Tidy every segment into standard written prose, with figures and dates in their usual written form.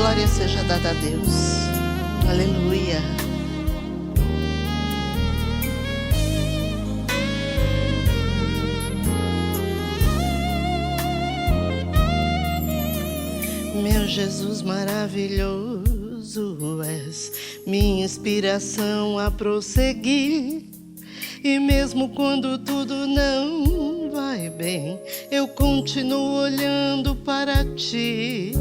glória seja dada a Deus. Aleluia. Meu Jesus maravilhoso, és minha inspiração a prosseguir. E mesmo quando tudo não vai bem, eu continuo olhando para ti,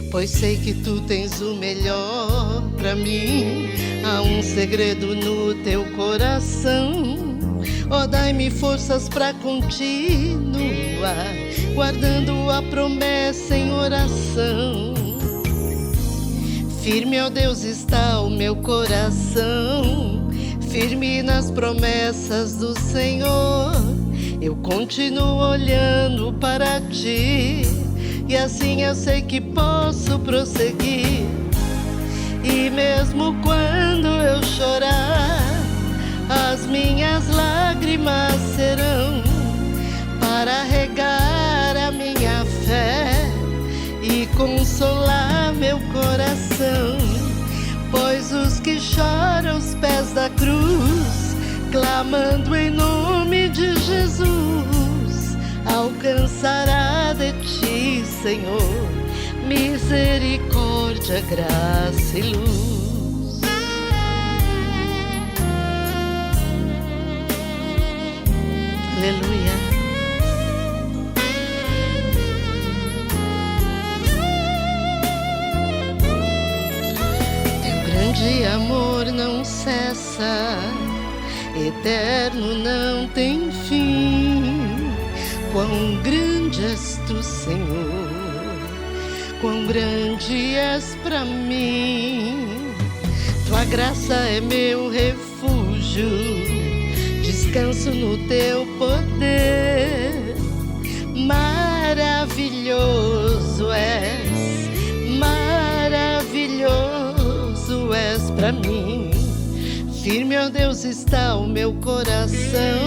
pois sei que tu tens o melhor para mim. Há um segredo no teu coração, ó, dai-me forças para continuar, guardando a promessa em oração. Firme, ó Deus, está o meu coração, firme nas promessas do Senhor. Eu continuo olhando para ti, e assim eu sei que posso prosseguir. E mesmo quando eu chorar, as minhas lágrimas serão para regar a minha fé e consolar meu coração. Pois os que choram aos pés da cruz, clamando em nome de Jesus, alcançará de ti, Senhor, misericórdia, graça e luz. Aleluia. De amor não cessa, eterno não tem fim. Quão grande és tu, Senhor, quão grande és pra mim. Tua graça é meu refúgio, descanso no teu poder. Maravilhoso és, maravilhoso és pra mim. Firme, ó Deus, está o meu coração,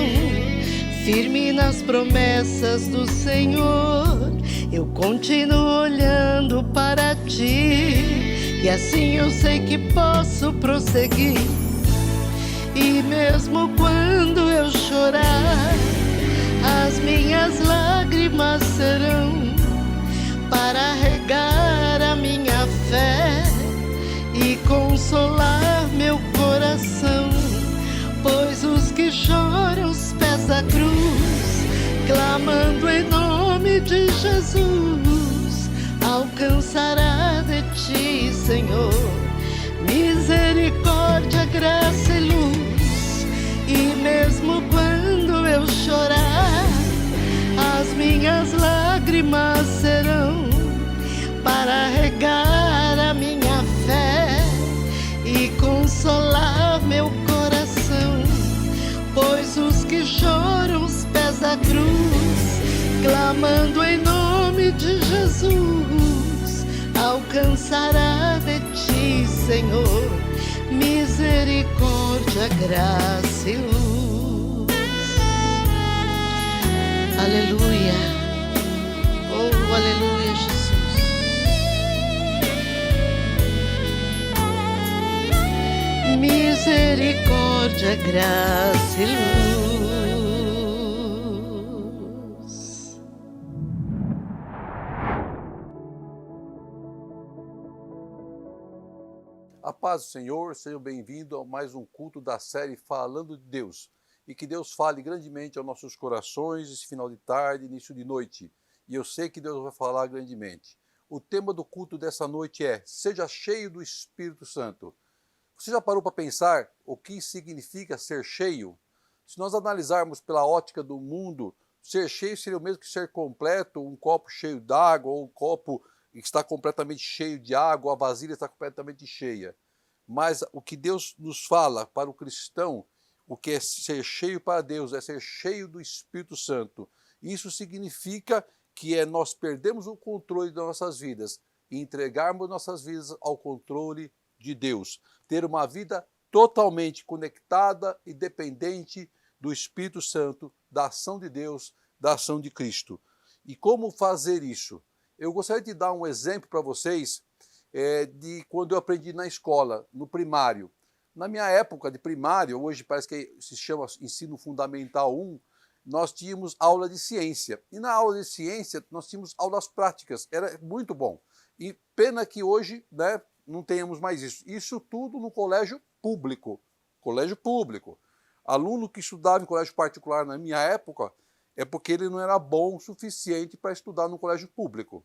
firme nas promessas do Senhor. Eu continuo olhando para ti, e assim eu sei que posso prosseguir. E mesmo quando eu chorar, as minhas lágrimas serão para regar a minha fé e consolar meu coração. Pois os que choram aos pés da cruz, clamando em nome de Jesus, alcançará de ti, Senhor, misericórdia, graça e luz. E mesmo quando eu chorar, as minhas lágrimas serão para regar a minha fé e consolar meu coração. Pois os que choram aos pés da cruz, clamando em nome de Jesus, alcançará de ti, Senhor, misericórdia, graça e luz. Aleluia. Oh, aleluia, Jesus. Misericórdia, graça e luz. A paz do Senhor, sejam bem-vindos a mais um culto da série Falando de Deus. E que Deus fale grandemente aos nossos corações esse final de tarde, início de noite. E eu sei que Deus vai falar grandemente. O tema do culto dessa noite é: seja cheio do Espírito Santo. Você já parou para pensar o que significa ser cheio? Se nós analisarmos pela ótica do mundo, ser cheio seria o mesmo que ser completo, um copo cheio d'água, ou um copo que está completamente cheio de água, a vasilha está completamente cheia. Mas o que Deus nos fala para o cristão, o que é ser cheio para Deus, é ser cheio do Espírito Santo. Isso significa que nós perdemos o controle das nossas vidas e entregarmos nossas vidas ao controle de Deus. Ter uma vida totalmente conectada e dependente do Espírito Santo, da ação de Deus, da ação de Cristo. E como fazer isso? Eu gostaria de dar um exemplo para vocês de quando eu aprendi na escola, no primário. Na minha época de primário, hoje parece que se chama Ensino Fundamental 1, nós tínhamos aula de ciência. E na aula de ciência, nós tínhamos aulas práticas. Era muito bom. E pena que hoje, né, não tenhamos mais isso. Isso tudo no colégio público. Colégio público. Aluno que estudava em colégio particular na minha época é porque ele não era bom o suficiente para estudar no colégio público.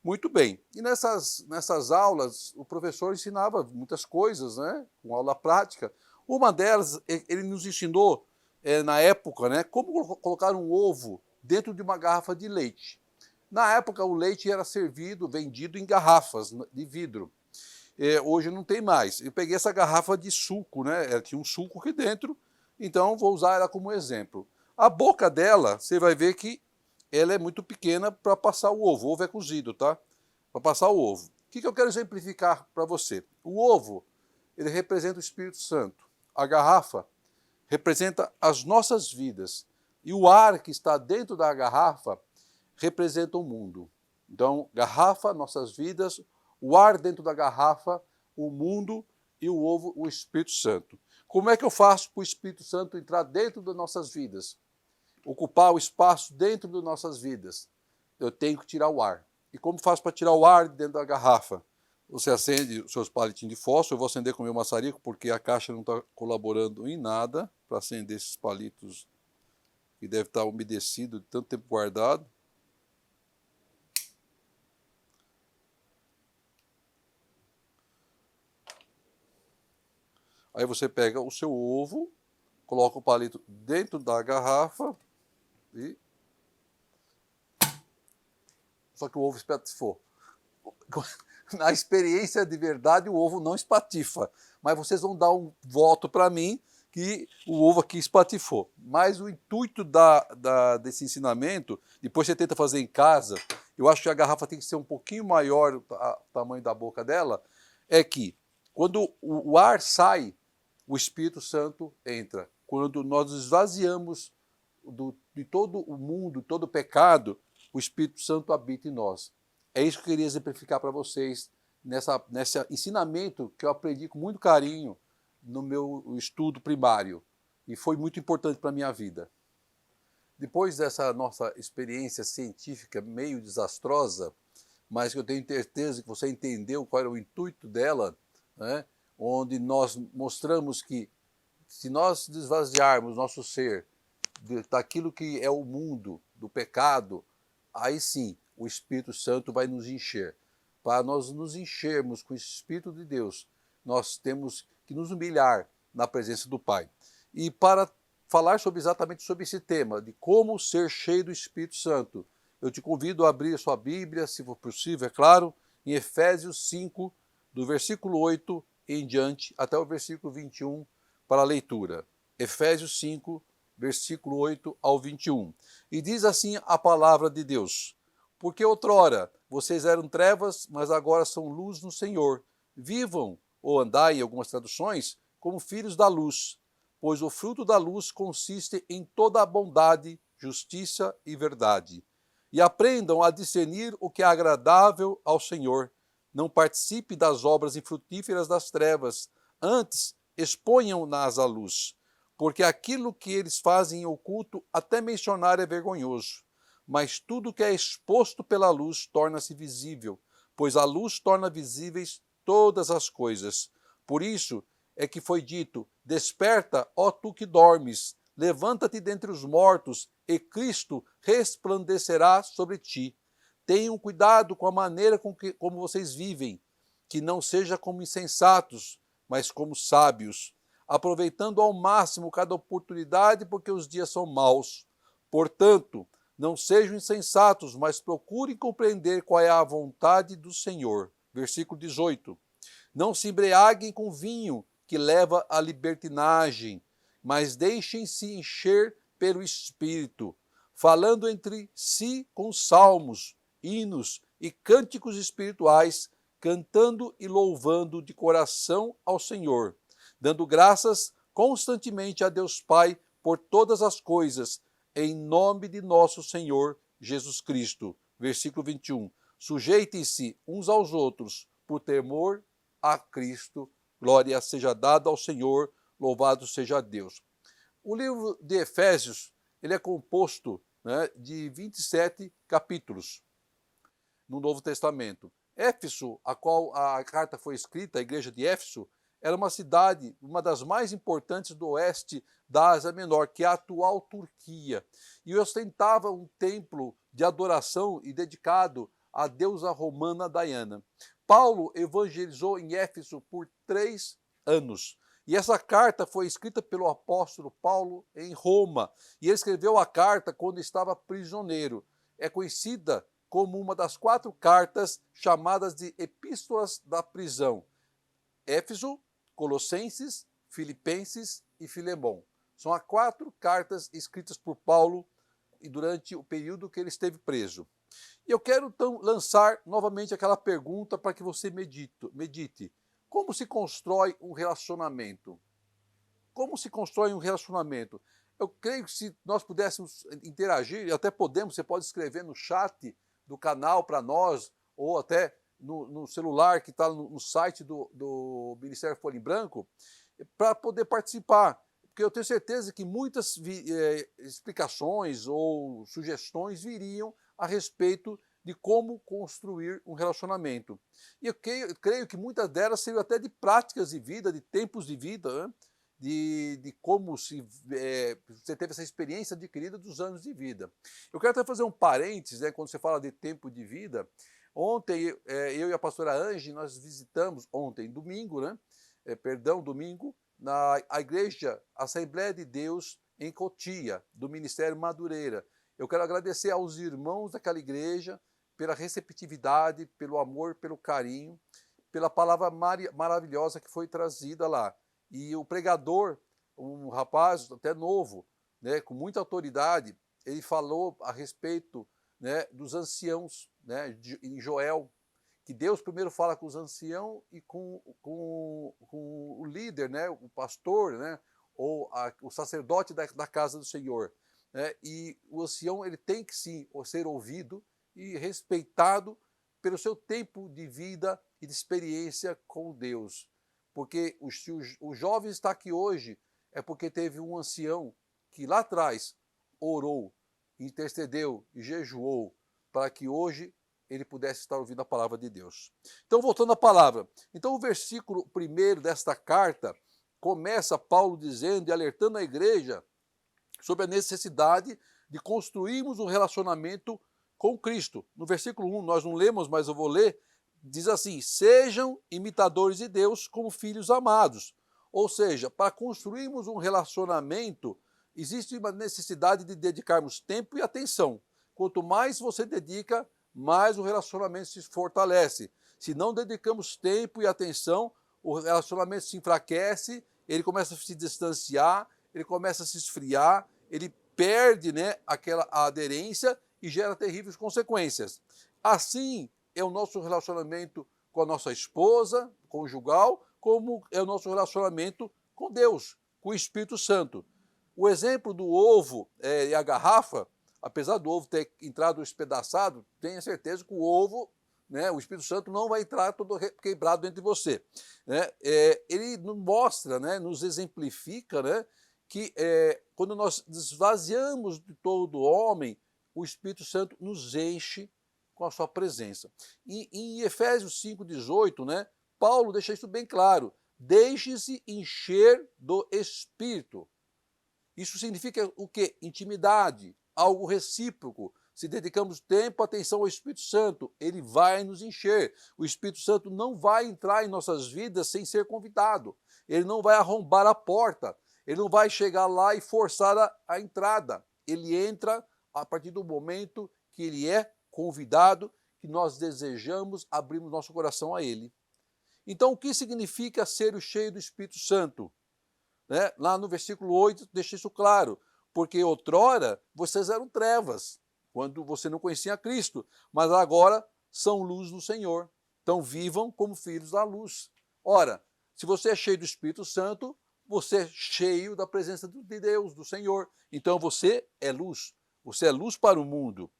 Muito bem. E nessas aulas, o professor ensinava muitas coisas, né, com aula prática. Uma delas, ele nos ensinou, na época, né, como colocar um ovo dentro de uma garrafa de leite. Na época, o leite era vendido em garrafas de vidro. Hoje não tem mais. Eu peguei essa garrafa de suco, né? Tinha um suco aqui dentro, então vou usar ela como exemplo. A boca dela, você vai ver que ela é muito pequena para passar o ovo. O ovo é cozido, tá? Para passar o ovo. O que eu quero exemplificar para você? O ovo, ele representa o Espírito Santo. A garrafa representa as nossas vidas. E o ar que está dentro da garrafa representa o mundo. Então, garrafa, nossas vidas, o ar dentro da garrafa, o mundo e o ovo, o Espírito Santo. Como é que eu faço para o Espírito Santo entrar dentro das nossas vidas? Ocupar o espaço dentro das nossas vidas? Eu tenho que tirar o ar. E como faço para tirar o ar dentro da garrafa? Você acende os seus palitinhos de fósforo, eu vou acender com o meu maçarico, porque a caixa não está colaborando em nada para acender esses palitos que deve estar umedecido de tanto tempo guardado. Aí você pega o seu ovo, coloca o palito dentro da garrafa e... Só que o ovo espatifou. Na experiência de verdade, o ovo não espatifa. Mas vocês vão dar um voto para mim que o ovo aqui espatifou. Mas o intuito desse ensinamento, depois você tenta fazer em casa, eu acho que a garrafa tem que ser um pouquinho maior, o tamanho da boca dela, é que quando o ar sai, o Espírito Santo entra. Quando nós esvaziamos de todo o mundo, todo o pecado, o Espírito Santo habita em nós. É isso que eu queria exemplificar para vocês nesse ensinamento que eu aprendi com muito carinho no meu estudo primário. E foi muito importante para a minha vida. Depois dessa nossa experiência científica meio desastrosa, mas que eu tenho certeza que você entendeu qual era o intuito dela, né? Onde nós mostramos que se nós desvaziarmos nosso ser daquilo que é o mundo, do pecado, aí sim o Espírito Santo vai nos encher. Para nós nos enchermos com o Espírito de Deus, nós temos que nos humilhar na presença do Pai. E para falar exatamente sobre esse tema, de como ser cheio do Espírito Santo, eu te convido a abrir a sua Bíblia, se for possível, é claro, em Efésios 5, do versículo 8 em diante, até o versículo 21, para a leitura. Efésios 5, versículo 8 ao 21. E diz assim a palavra de Deus: porque outrora vocês eram trevas, mas agora são luz no Senhor. Vivam, ou andai, em algumas traduções, como filhos da luz, pois o fruto da luz consiste em toda a bondade, justiça e verdade. E aprendam a discernir o que é agradável ao Senhor. Não participe das obras infrutíferas das trevas, antes exponham-nas à luz, porque aquilo que eles fazem em oculto, até mencionar é vergonhoso. Mas tudo que é exposto pela luz torna-se visível, pois a luz torna visíveis todas as coisas. Por isso é que foi dito: desperta, ó tu que dormes, levanta-te dentre os mortos, e Cristo resplandecerá sobre ti. Tenham cuidado com a maneira como vocês vivem, que não seja como insensatos, mas como sábios, aproveitando ao máximo cada oportunidade, porque os dias são maus. Portanto, não sejam insensatos, mas procurem compreender qual é a vontade do Senhor. Versículo 18. Não se embriaguem com vinho, que leva à libertinagem, mas deixem-se encher pelo Espírito, falando entre si com salmos, hinos e cânticos espirituais, cantando e louvando de coração ao Senhor, dando graças constantemente a Deus Pai por todas as coisas, em nome de nosso Senhor Jesus Cristo. Versículo 21. Sujeitem-se uns aos outros por temor a Cristo. Glória seja dada ao Senhor, louvado seja Deus. O livro de Efésios, ele é composto, né, de 27 capítulos no Novo Testamento. Éfeso, a qual a carta foi escrita, a igreja de Éfeso, era uma cidade, uma das mais importantes do oeste da Ásia Menor, que é a atual Turquia, e ostentava um templo de adoração e dedicado à deusa romana Diana. Paulo evangelizou em Éfeso por 3 anos. E essa carta foi escrita pelo apóstolo Paulo em Roma. E ele escreveu a carta quando estava prisioneiro. É conhecida como uma das 4 cartas chamadas de Epístolas da prisão. Éfeso, Colossenses, Filipenses e Filemão. São as 4 cartas escritas por Paulo durante o período que ele esteve preso. E eu quero então lançar novamente aquela pergunta para que você medite. Como se constrói um relacionamento? Como se constrói um relacionamento? Eu creio que se nós pudéssemos interagir, e até podemos, você pode escrever no chat do canal para nós, ou até no celular que está no site do Ministério Folha em Branco, para poder participar. Porque eu tenho certeza que muitas explicações ou sugestões viriam a respeito de como construir um relacionamento. E eu creio que muitas delas seriam até de práticas de vida, de tempos de vida, né? De como você teve essa experiência adquirida dos anos de vida. Eu quero até fazer um parênteses, né, quando você fala de tempo de vida. Ontem, eu e a pastora Angie, nós visitamos, domingo, a igreja Assembleia de Deus em Cotia, do Ministério Madureira. Eu quero agradecer aos irmãos daquela igreja pela receptividade, pelo amor, pelo carinho, pela palavra maravilhosa que foi trazida lá. E o pregador, um rapaz até novo, né, com muita autoridade, ele falou a respeito, né, dos anciãos, né, em Joel, que Deus primeiro fala com os anciãos e com o líder, né, o pastor, né, ou o sacerdote da casa do Senhor. Né, e o ancião ele tem que sim ser ouvido e respeitado pelo seu tempo de vida e de experiência com Deus. Porque o jovem está aqui hoje é porque teve um ancião que lá atrás orou, intercedeu e jejuou para que hoje ele pudesse estar ouvindo a palavra de Deus. Então, voltando à palavra. Então, o versículo 1 desta carta começa Paulo dizendo e alertando a igreja sobre a necessidade de construirmos um relacionamento com Cristo. No versículo 1, nós não lemos, mas eu vou ler, diz assim: sejam imitadores de Deus como filhos amados. Ou seja, para construirmos um relacionamento, existe uma necessidade de dedicarmos tempo e atenção. Quanto mais você dedica, mais o relacionamento se fortalece. Se não dedicamos tempo e atenção, o relacionamento se enfraquece, ele começa a se distanciar, ele começa a se esfriar, ele perde, né, a aderência e gera terríveis consequências. Assim é o nosso relacionamento com a nossa esposa, conjugal, como é o nosso relacionamento com Deus, com o Espírito Santo. O exemplo do ovo e a garrafa, apesar do ovo ter entrado espedaçado, tenha certeza que o ovo, né, o Espírito Santo não vai entrar todo quebrado dentro de você. Né? Ele nos mostra, né, nos exemplifica, né, que quando nós esvaziamos de todo homem, o Espírito Santo nos enche com a sua presença. E em Efésios 5,18, né, Paulo deixa isso bem claro: deixe-se encher do Espírito. Isso significa o quê? Intimidade, algo recíproco. Se dedicamos tempo, atenção ao Espírito Santo, ele vai nos encher. O Espírito Santo não vai entrar em nossas vidas sem ser convidado. Ele não vai arrombar a porta. Ele não vai chegar lá e forçar a entrada. Ele entra a partir do momento que ele é convidado, que nós desejamos, abrimos nosso coração a ele. Então, o que significa ser o cheio do Espírito Santo? Né? Lá no versículo 8, deixa isso claro. Porque outrora vocês eram trevas, quando você não conhecia Cristo, mas agora são luz do Senhor. Então vivam como filhos da luz. Ora, se você é cheio do Espírito Santo, você é cheio da presença de Deus, do Senhor. Então você é luz para o mundo.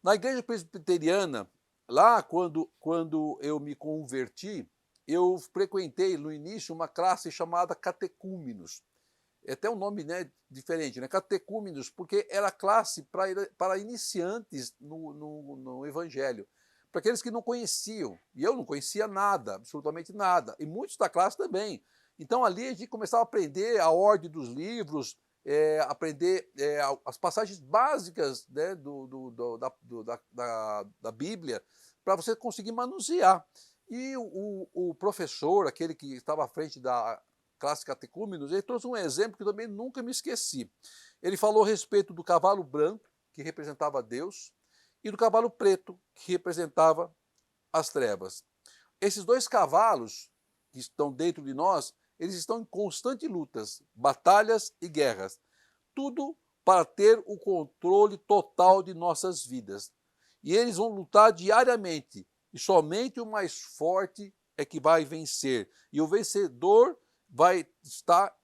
Na igreja presbiteriana, Lá, quando eu me converti, eu frequentei no início uma classe chamada catecúmenos. É até um nome, né, diferente, né? Catecúmenos, porque era classe para iniciantes no Evangelho, para aqueles que não conheciam. E eu não conhecia nada, absolutamente nada. E muitos da classe também. Então ali a gente começava a aprender a ordem dos livros, aprender as passagens básicas, né, da Bíblia, para você conseguir manusear. E o professor, aquele que estava à frente da classe catecúmenos, ele trouxe um exemplo que eu também nunca me esqueci. Ele falou a respeito do cavalo branco, que representava Deus, e do cavalo preto, que representava as trevas. Esses dois cavalos que estão dentro de nós, eles estão em constante lutas, batalhas e guerras. Tudo para ter o controle total de nossas vidas. E eles vão lutar diariamente, e somente o mais forte é que vai vencer. E o vencedor vai estar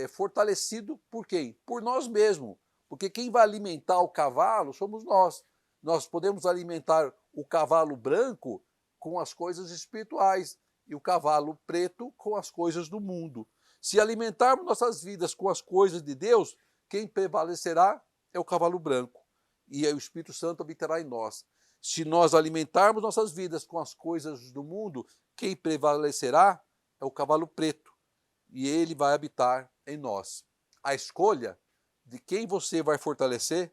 fortalecido por quem? Por nós mesmos. Porque quem vai alimentar o cavalo somos nós. Nós podemos alimentar o cavalo branco com as coisas espirituais e o cavalo preto com as coisas do mundo. Se alimentarmos nossas vidas com as coisas de Deus, quem prevalecerá é o cavalo branco. E aí o Espírito Santo habitará em nós. Se nós alimentarmos nossas vidas com as coisas do mundo, quem prevalecerá é o cavalo preto. E ele vai habitar em nós. A escolha de quem você vai fortalecer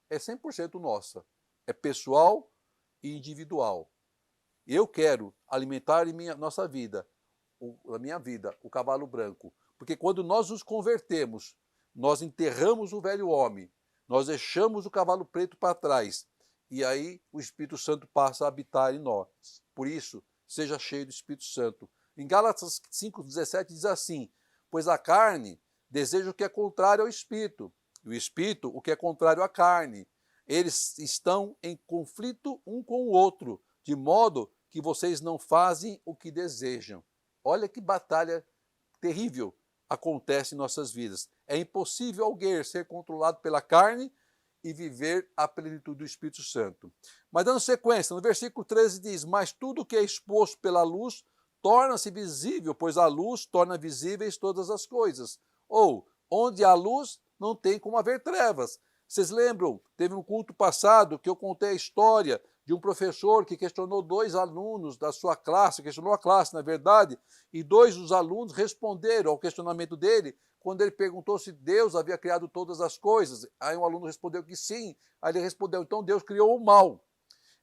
é 100% nossa. É pessoal e individual. Eu quero alimentar em nossa vida, na minha vida, o cavalo branco. Porque quando nós nos convertemos, nós enterramos o velho homem, nós deixamos o cavalo preto para trás. E aí o Espírito Santo passa a habitar em nós. Por isso, seja cheio do Espírito Santo. Em Gálatas 5,17 diz assim: pois a carne deseja o que é contrário ao Espírito, e o Espírito o que é contrário à carne. Eles estão em conflito um com o outro, de modo que vocês não fazem o que desejam. Olha que batalha terrível acontece em nossas vidas. É impossível alguém ser controlado pela carne e viver a plenitude do Espírito Santo. Mas dando sequência, no versículo 13 diz: mas tudo que é exposto pela luz torna-se visível, pois a luz torna visíveis todas as coisas. Ou, onde há luz, não tem como haver trevas. Vocês lembram? Teve um culto passado que eu contei a história de um professor que questionou 2 alunos da sua classe, questionou a classe, na verdade, e 2 dos alunos responderam ao questionamento dele, quando ele perguntou se Deus havia criado todas as coisas. Aí um aluno respondeu que sim, aí ele respondeu, então Deus criou o mal.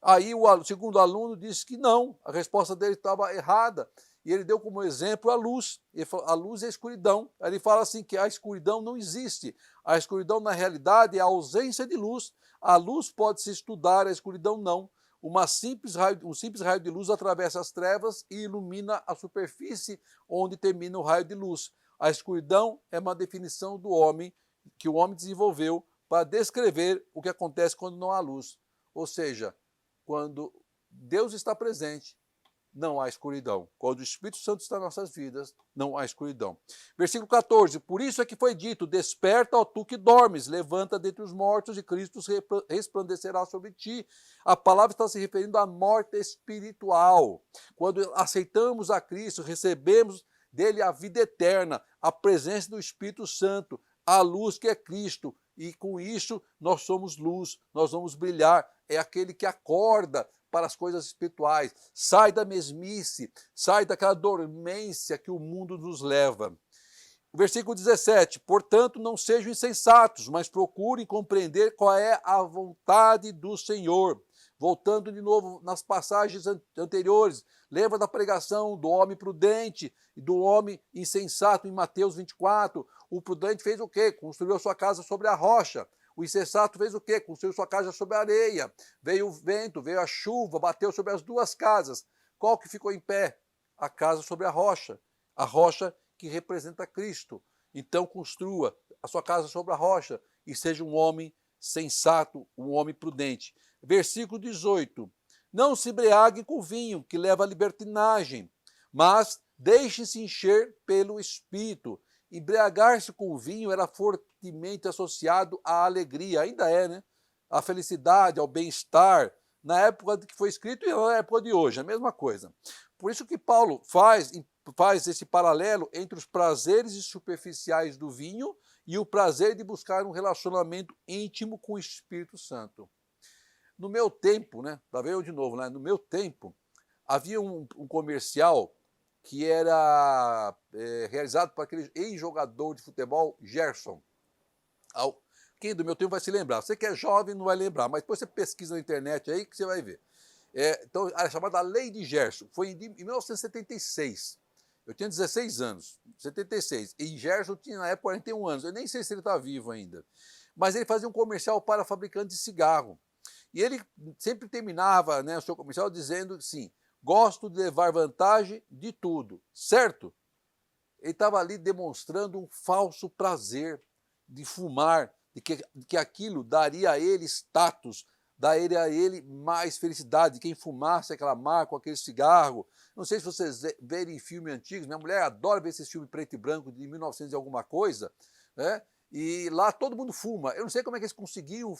Aí o segundo aluno disse que não, a resposta dele estava errada. E ele deu como exemplo a luz. Ele falou, a luz é a escuridão. Aí ele fala assim que a escuridão não existe. A escuridão, na realidade, é a ausência de luz. A luz pode se estudar, a escuridão não. Um simples raio de luz atravessa as trevas e ilumina a superfície onde termina o raio de luz. A escuridão é uma definição do homem, que o homem desenvolveu para descrever o que acontece quando não há luz. Ou seja, quando Deus está presente, não há escuridão. Quando o Espírito Santo está em nossas vidas, não há escuridão. Versículo 14, por isso é que foi dito, desperta, ó tu que dormes, levanta dentre os mortos e Cristo resplandecerá sobre ti. A palavra está se referindo à morte espiritual. Quando aceitamos a Cristo, recebemos dele a vida eterna, a presença do Espírito Santo, a luz que é Cristo, e com isso nós somos luz, nós vamos brilhar. É aquele que acorda para as coisas espirituais, sai da mesmice, sai daquela dormência que o mundo nos leva. O versículo 17, portanto não sejam insensatos, mas procurem compreender qual é a vontade do Senhor. Voltando de novo nas passagens anteriores, lembra da pregação do homem prudente e do homem insensato em Mateus 24. O prudente fez o quê? Construiu a sua casa sobre a rocha. O insensato fez o quê? Construiu sua casa sobre a areia. Veio o vento, veio a chuva, bateu sobre as 2 casas. Qual que ficou em pé? A casa sobre a rocha que representa Cristo. Então construa a sua casa sobre a rocha e seja um homem sensato, um homem prudente. Versículo 18, não se embriaguem com vinho, que leva à libertinagem, mas deixem-se encher pelo Espírito. Embriagar-se com vinho era fortemente associado à alegria, ainda é, né? À felicidade, ao bem-estar. na época que foi escrito e na época de hoje, a mesma coisa. Por isso que Paulo faz esse paralelo entre os prazeres superficiais do vinho e o prazer de buscar um relacionamento íntimo com o Espírito Santo. No meu tempo, né? Tá vendo de novo, né? No meu tempo, havia um comercial que era realizado por aquele ex-jogador de futebol, Gerson. Quem do meu tempo vai se lembrar? Você que é jovem não vai lembrar, mas depois você pesquisa na internet aí que você vai ver. Então, era chamada Lei de Gerson. Foi em 1976. Eu tinha 16 anos, 76. E Gerson tinha na época 41 anos. Eu nem sei se ele está vivo ainda. Mas ele fazia um comercial para fabricante de cigarro. E ele sempre terminava, né, o seu comercial dizendo assim: gosto de levar vantagem de tudo, certo? Ele estava ali demonstrando um falso prazer de fumar, de que aquilo daria a ele status, daria a ele mais felicidade. Quem fumasse aquela marca, aquele cigarro. Não sei se vocês verem filmes antigos, minha mulher adora ver esses filmes preto e branco de 1900 e alguma coisa, né? E lá todo mundo fuma. Eu não sei como é que eles conseguiam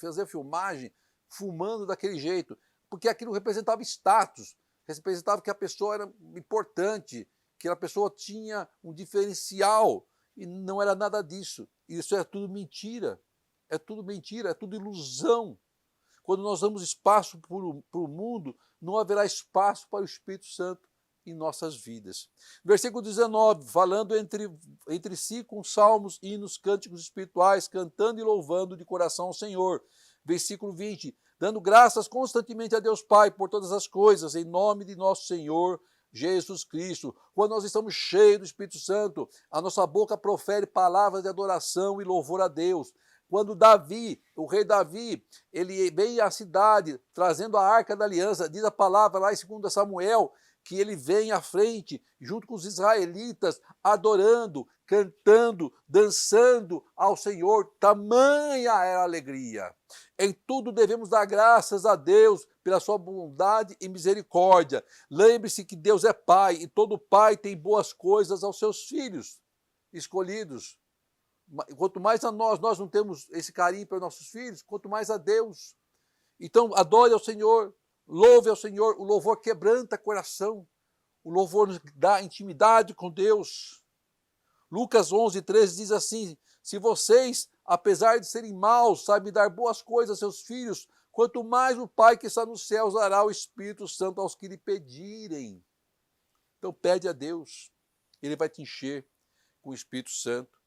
fazer filmagem fumando daquele jeito, porque aquilo representava status, representava que a pessoa era importante, que a pessoa tinha um diferencial, e não era nada disso. Isso é tudo mentira, é tudo ilusão. Quando nós damos espaço para o mundo, não haverá espaço para o Espírito Santo em nossas vidas. Versículo 19, falando entre si com salmos, hinos, cânticos espirituais, cantando e louvando de coração ao Senhor. Versículo 20, dando graças constantemente a Deus Pai por todas as coisas, em nome de nosso Senhor Jesus Cristo. Quando nós estamos cheios do Espírito Santo, a nossa boca profere palavras de adoração e louvor a Deus. Quando Davi, o rei Davi, ele vem à cidade trazendo a Arca da Aliança, diz a palavra lá em 2 Samuel, que ele vem à frente, junto com os israelitas, adorando, cantando, dançando ao Senhor. Tamanha era a alegria. Em tudo devemos dar graças a Deus pela sua bondade e misericórdia. Lembre-se que Deus é Pai, e todo pai tem boas coisas aos seus filhos escolhidos. Quanto mais a nós não temos esse carinho para nossos filhos, quanto mais a Deus. Então, adore ao Senhor, louve ao Senhor. O louvor quebranta coração, o louvor nos dá intimidade com Deus. Lucas 11:13 diz assim: se vocês, apesar de serem maus, sabem dar boas coisas a seus filhos, quanto mais o Pai que está nos céus dará o Espírito Santo aos que lhe pedirem. Então pede a Deus, Ele vai te encher com o Espírito Santo.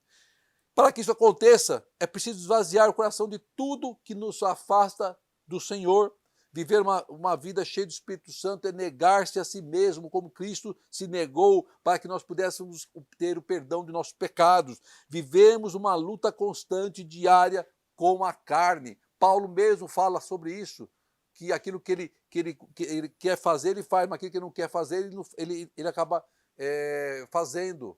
Para que isso aconteça, é preciso esvaziar o coração de tudo que nos afasta do Senhor. Viver uma vida cheia do Espírito Santo é negar-se a si mesmo, como Cristo se negou, para que nós pudéssemos ter o perdão de nossos pecados. Vivemos uma luta constante, diária, com a carne. Paulo mesmo fala sobre isso, que aquilo que ele quer fazer, ele faz, mas aquilo que ele não quer fazer, ele acaba fazendo.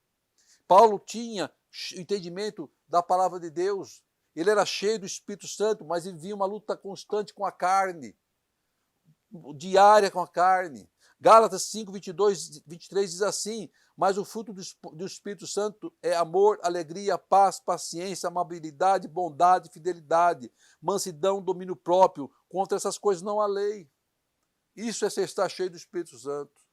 Paulo tinha entendimento da palavra de Deus, ele era cheio do Espírito Santo, mas ele vivia uma luta constante com a carne, diária com a carne. Gálatas 5:22-23 diz assim: mas o fruto do Espírito Santo é amor, alegria, paz, paciência, amabilidade, bondade, fidelidade, mansidão, domínio próprio. Contra essas coisas não há lei. Isso é estar cheio do Espírito Santo.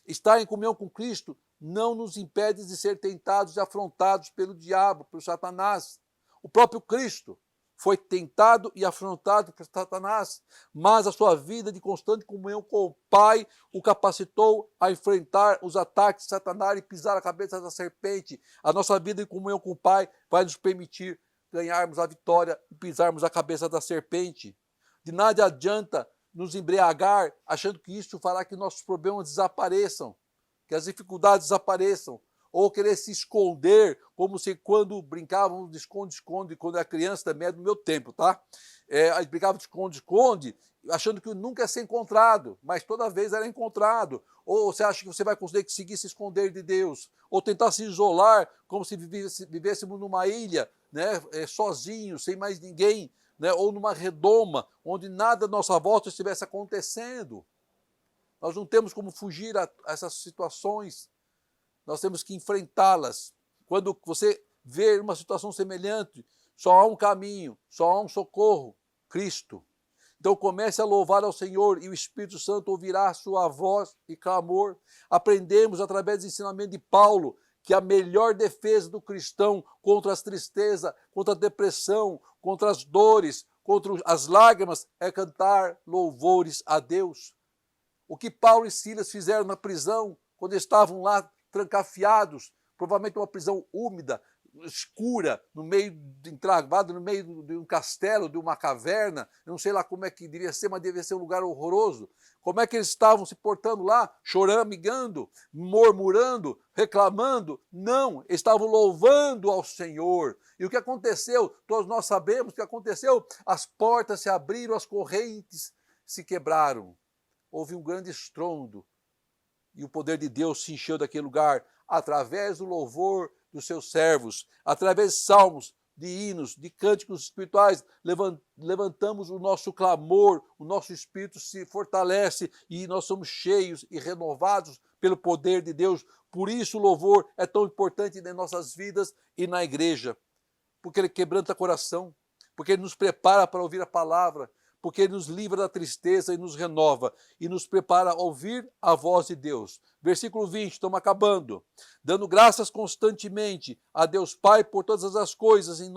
Estar em comunhão com Cristo não nos impede de ser tentados e afrontados pelo diabo, por Satanás. O próprio Cristo foi tentado e afrontado por Satanás, mas a sua vida de constante comunhão com o Pai o capacitou a enfrentar os ataques de Satanás e pisar a cabeça da serpente. A nossa vida em comunhão com o Pai vai nos permitir ganharmos a vitória e pisarmos a cabeça da serpente. De nada adianta nos embriagar achando que isso fará que nossos problemas desapareçam, que as dificuldades desapareçam, ou querer se esconder, como se quando brincávamos de esconde-esconde, quando era criança, também é do meu tempo, tá? A gente brincava de esconde-esconde, achando que nunca ia ser encontrado, mas toda vez era encontrado. Ou você acha que você vai conseguir se esconder de Deus, ou tentar se isolar, como se vivêssemos numa ilha, né, sozinhos, sem mais ninguém, né, ou numa redoma, onde nada à nossa volta estivesse acontecendo. Nós não temos como fugir a essas situações, nós temos que enfrentá-las. Quando você vê uma situação semelhante, só há um caminho, só há um socorro: Cristo. Então comece a louvar ao Senhor e o Espírito Santo ouvirá a sua voz e clamor. Aprendemos através do ensinamento de Paulo que a melhor defesa do cristão contra as tristezas, contra a depressão, contra as dores, contra as lágrimas é cantar louvores a Deus. O que Paulo e Silas fizeram na prisão, quando estavam lá trancafiados, provavelmente uma prisão úmida, escura, entravado no meio de um castelo, de uma caverna, eu não sei lá como é que devia ser, mas devia ser um lugar horroroso. Como é que eles estavam se portando lá? Choramingando, murmurando, reclamando? Não, estavam louvando ao Senhor. E o que aconteceu? Todos nós sabemos o que aconteceu. As portas se abriram, as correntes se quebraram. Houve um grande estrondo e o poder de Deus se encheu daquele lugar através do louvor dos seus servos, através de salmos, de hinos, de cânticos espirituais, levantamos o nosso clamor, o nosso espírito se fortalece e nós somos cheios e renovados pelo poder de Deus. Por isso o louvor é tão importante em nossas vidas e na igreja, porque ele quebranta o coração, porque ele nos prepara para ouvir a palavra, porque ele nos livra da tristeza e nos renova, e nos prepara a ouvir a voz de Deus. Versículo 20, estamos acabando. Dando graças constantemente a Deus Pai por todas as coisas em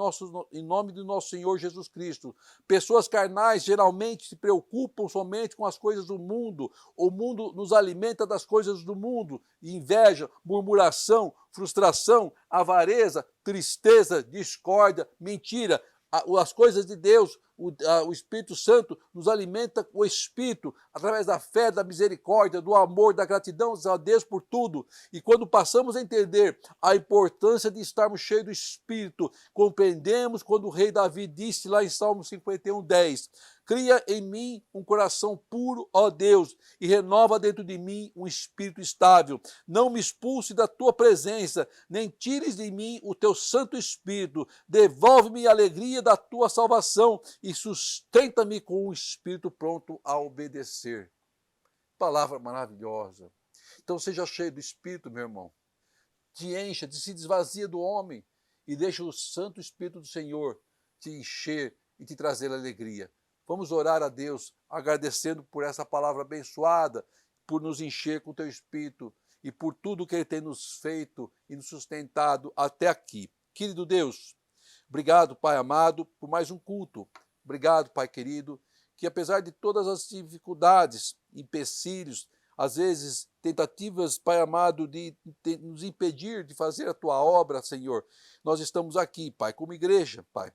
nome do nosso Senhor Jesus Cristo. Pessoas carnais geralmente se preocupam somente com as coisas do mundo. O mundo nos alimenta das coisas do mundo. Inveja, murmuração, frustração, avareza, tristeza, discórdia, mentira. As coisas de Deus, o Espírito Santo nos alimenta o Espírito, através da fé, da misericórdia, do amor, da gratidão a Deus por tudo. E quando passamos a entender a importância de estarmos cheios do Espírito, compreendemos quando o rei Davi disse lá em Salmo 51:10, cria em mim um coração puro, ó Deus, e renova dentro de mim um espírito estável. Não me expulse da tua presença, nem tires de mim o teu Santo Espírito. Devolve-me a alegria da tua salvação e sustenta-me com um espírito pronto a obedecer. Palavra maravilhosa. Então seja cheio do Espírito, meu irmão. Te encha, se desvazia do homem e deixa o Santo Espírito do Senhor te encher e te trazer alegria. Vamos orar a Deus, agradecendo por essa palavra abençoada, por nos encher com o teu Espírito e por tudo que Ele tem nos feito e nos sustentado até aqui. Querido Deus, obrigado, Pai amado, por mais um culto. Obrigado, Pai querido, que apesar de todas as dificuldades, empecilhos, às vezes tentativas, Pai amado, de nos impedir de fazer a Tua obra, Senhor, nós estamos aqui, Pai, como igreja, Pai,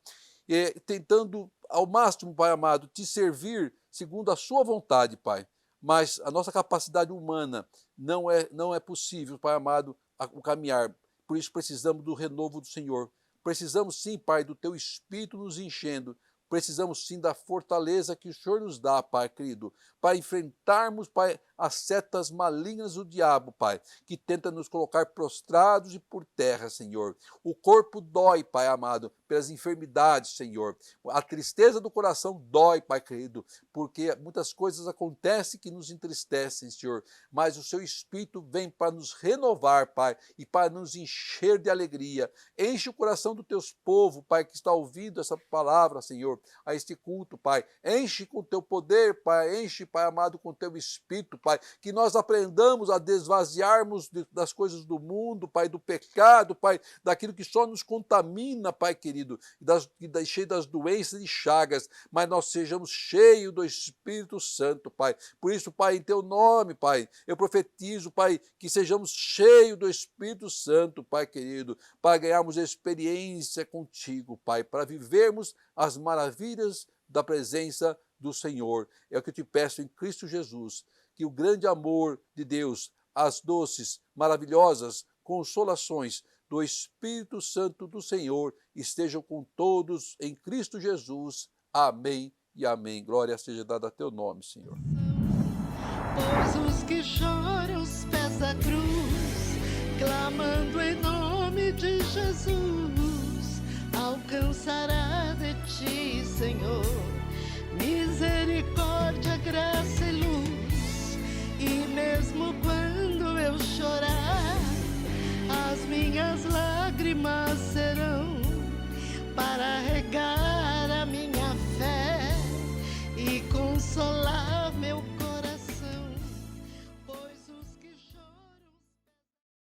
tentando ao máximo, Pai amado, te servir segundo a sua vontade, Pai. Mas a nossa capacidade humana não é possível, Pai amado, o caminhar. Por isso precisamos do renovo do Senhor. Precisamos sim, Pai, do Teu Espírito nos enchendo. Precisamos sim da fortaleza que o Senhor nos dá, Pai querido, para enfrentarmos, Pai, as setas malignas do diabo, Pai, que tenta nos colocar prostrados e por terra, Senhor. O corpo dói, Pai amado, pelas enfermidades, Senhor. A tristeza do coração dói, Pai querido, porque muitas coisas acontecem que nos entristecem, Senhor. Mas o Seu Espírito vem para nos renovar, Pai, e para nos encher de alegria. Enche o coração do Teus povo, Pai, que está ouvindo essa palavra, Senhor, a este culto, Pai. Enche com o Teu poder, Pai. Enche, Pai amado, com o Teu Espírito, Pai. Que nós aprendamos a desvaziarmos das coisas do mundo, Pai, do pecado, Pai, daquilo que só nos contamina, Pai querido, cheio das doenças e chagas, mas nós sejamos cheios do Espírito Santo, Pai. Por isso, Pai, em Teu nome, Pai, eu profetizo, Pai, que sejamos cheios do Espírito Santo, Pai querido, para ganharmos experiência contigo, Pai, para vivermos as maravilhas da presença do Senhor. É o que eu te peço em Cristo Jesus, que o grande amor de Deus, as doces, maravilhosas consolações do Espírito Santo do Senhor estejam com todos em Cristo Jesus. Amém e amém. Glória seja dada a Teu nome, Senhor. Pois os que choram os pés da cruz, clamando em nome de Jesus, alcançará de Ti, Senhor, misericórdia, graça e luz. E mesmo quando eu chorar, as minhas lágrimas